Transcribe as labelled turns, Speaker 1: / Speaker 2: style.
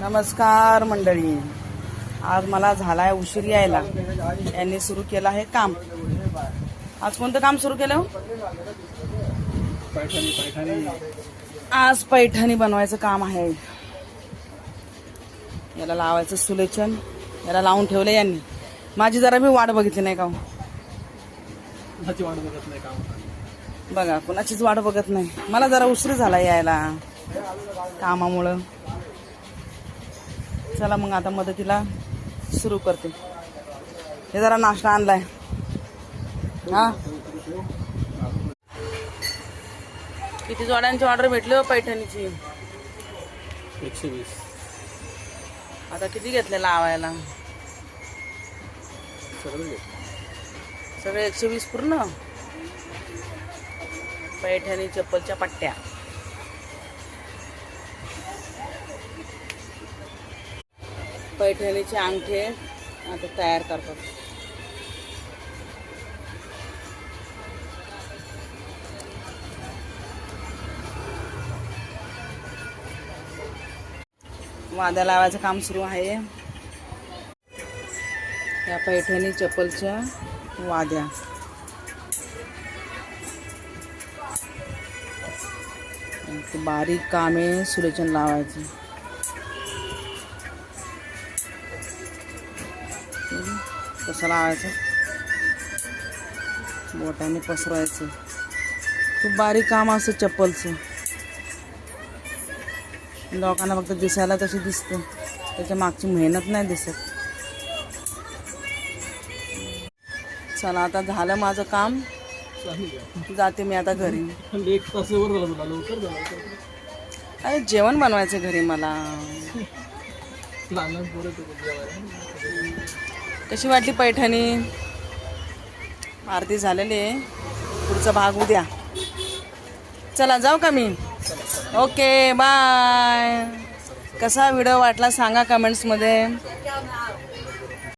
Speaker 1: नमस्कार मंडळी, आज मला झालाय उशीर यायला. यांनी सुरू केलं आहे काम. आज कोणतं काम सुरू केलं? आज पैठणी बनवायचं काम आहे. याला लावायचं सुलेचन. याला लावून ठेवलं यांनी. माझी जरा मी वाट बघितली नाही का? बघा, कोणाचीच वाट बघत नाही. मला जरा उशीर झाला यायला कामामुळं. चला मग आता मदतीला सुरू करते. हे जरा नाश्ता आणलाय. हा, किती जोड्यांची ऑर्डर भेटली हो पैठणीची?
Speaker 2: 120.
Speaker 1: आता किती घेतले लावायला? सगळे 120 पूर्ण. पैठणी चप्पलच्या पट्ट्या. पैठणीचे अंगठे आता तयार करतात. वाद्या लावायचं काम सुरू आहे. या पैठणी चप्पलच्या वाद्या. बारीक काम आहे सुलेचन लावायचं. कसं लावायचं? बोटाने पसरवायचं. खूप बारीक काम असतं चप्पलचं. लोकांना फक्त दिसायला तशी दिसते, त्याच्या मागची मेहनत नाही दिसत. चला आता झालं माझं काम. जाते मी आता घरी. अरे जेवण बनवायचं घरी मला. कशी वाटली पैठणी? आरती झालेली आहे. पुढचा भाग उद्या. चला जाऊ का मी? Okay bye. कसा व्हिडिओ वाटला सांगा कमेंट्समध्ये.